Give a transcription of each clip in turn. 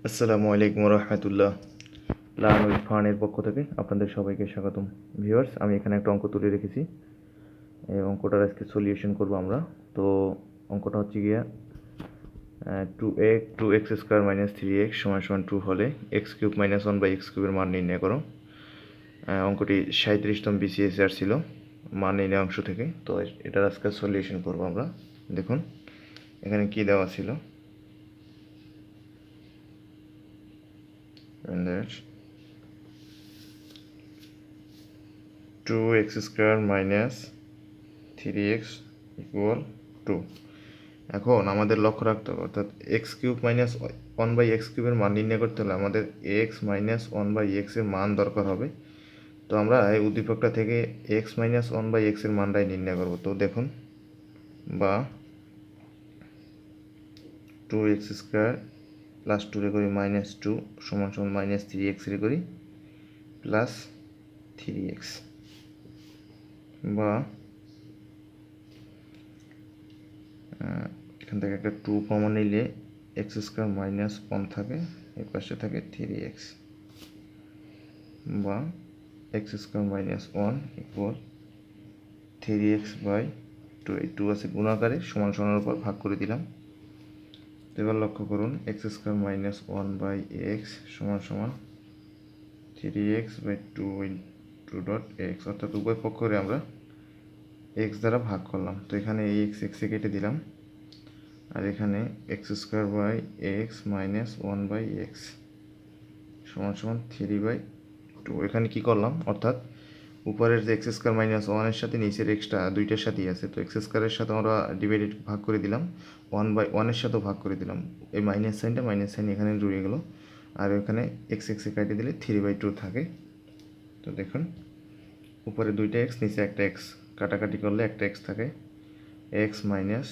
আসসালামু আলাইকুম রহমতুল্লাহ। লার্ন ফানের পক্ষ থেকে আপনাদের সবাইকে স্বাগতম। ভিউয়ার্স, আমি এখানে একটা অঙ্ক তুলে রেখেছি। এই অঙ্কটার আজকে সলিউশন করব আমরা। তো অঙ্কটা হচ্ছে গিয়া 2x স্কোয়ার মাইনাস 3x সমান সমান 2 হলে এক্স কিউব মাইনাস 1/x কিউবের মান নির্ণয় করো। অঙ্কটি 37তম BCS ছিল মান নির্ণয় অংশ থেকে। তো এটার আজকে সলিউশন করব আমরা। দেখুন এখানে কি দেওয়া ছিল। 2x square minus 3x equal 2। এখন আমাদের লক্ষ্য রাখতে হবে, অর্থাৎ এক্স কিউব মাইনাস 1/x কিউবের মান নির্ণয় করতে হলে আমাদের এক্স মাইনাস 1/x এর মান দরকার হবে। তো আমরা এই উদ্দীপকটা থেকে এক্স মাইনাস 1/x এর মানটাই নির্ণয় করব। তো দেখুন, বা 2x স্কোয়ার প্লাস 2 রে করি -2 সমান সমান -3x রে করি প্লাস 3x, বা এখান থেকে একটা 2 কমন নিলে এক্স স্কোয়ার মাইনাস 1 থাকে, এর পাশে থাকে 3x, বা x square minus 1 equal 3x/2। এই 2 আছে গুণাকারে, সমান সমানের উপর ভাগ করে দিলাম। এবার লক্ষ্য করুন, এক্স স্কোয়ার মাইনাস 1/x সমান সমান 3x/2 অর্থাৎ উভয় পক্ষরে আমরা x দ্বারা ভাগ করলাম। তো এখানে এই x কেটে দিলাম, আর এখানে x square by x minus 1/x সমান সমান 3/2। এখানে কি করলাম, অর্থাৎ উপরের যে এক্স স্কোয়ার মাইনাস 1-এর সাথে নিচের এক্সটা দুইটার সাথেই আছে। তো এক্স স্কোয়ারের সাথে আমরা ডিভাইডেড ভাগ করে দিলাম, 1/1-এর সাথেও ভাগ করে দিলাম। এই মাইনাস সাইন এখানে জুড়ে গেল, আর এখানে এক্স কেটে দিলে 3/2 থাকে। তো দেখুন, উপরে দুইটা এক্স, নিচে একটা এক্স, কাটাকাটি করলে একটা এক্স থাকে। এক্স মাইনাস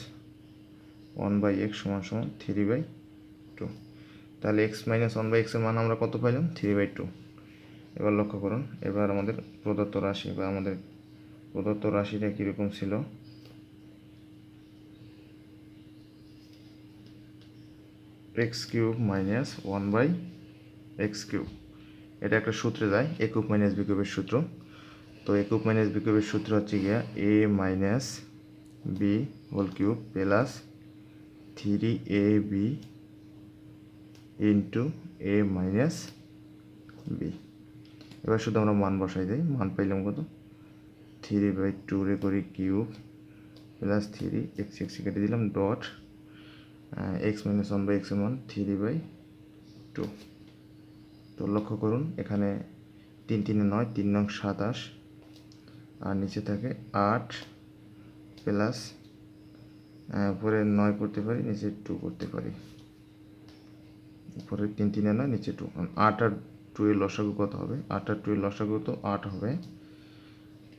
1/x সমান সমান 3/2। তাহলে এক্স মাইনাস 1/x এর মান আমরা কত পাইলাম? 3/2। এবার লক্ষ্য করুন, এবার আমাদের প্রদত্ত রাশি, বা আমাদের প্রদত্ত রাশিটা কীরকম ছিল। X cube minus 1/x cube, এটা একটা সূত্রে যায়, এ কিউব মাইনাস বি কিউবের সূত্র। তো এ কিউব মাইনাস বি কিউবের সূত্র হচ্ছে গিয়া a minus b whole cube plus 3ab into a minus b. এবার শুধু আমরা মান বসাই দিই। মান পাইলাম কত? 3/2 রে করি কিউব প্লাস 3 এক্স কেটে দিলাম ডট এক্স মাইনাস 1/x এর মান 3/2। তো লক্ষ্য করুন, এখানে 3 3 9, 3 9 27, আর নিচে থাকে 8 প্লাস উপরে 9 করতে পারি, নিচে 2 করতে পারি। উপরে 3 3 9, নিচে 2। 8 আর 2 এর লসাগু কত হবে? 8 আর 2 এর লসাগু তো 8 হবে।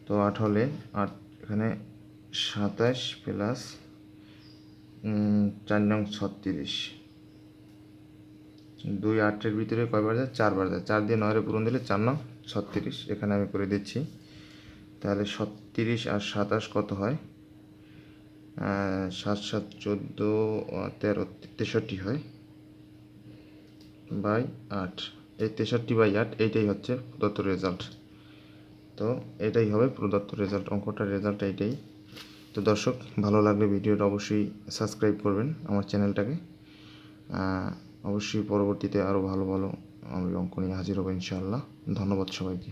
তো 8 হলে 8 এখানে 27 প্লাস 4 নং 36, 2 8-এর ভিতরে কয়বার যায়? 4 বার যায়। 4 দিয়ে 9-এর পূরণ দিলে 4 নং 36। এখানে আমি করে দিচ্ছি। তাহলে 36 আর 27 কত হয়? 7 7 14 13 63 হয় বাই 8। এই 63/8 এইটাই হচ্ছে প্রদত্ত রেজাল্ট। তো এটাই হবে প্রদত্ত রেজাল্ট, অঙ্কটার রেজাল্ট এইটাই। তো দর্শক, ভালো লাগলে ভিডিওটা অবশ্যই সাবস্ক্রাইব করবেন আমার চ্যানেলটাকে। অবশ্যই পরবর্তীতে আরও ভালো ভালো আমি অঙ্ক নিয়ে হাজির হব ইনশাআল্লাহ। ধন্যবাদ সবাইকে।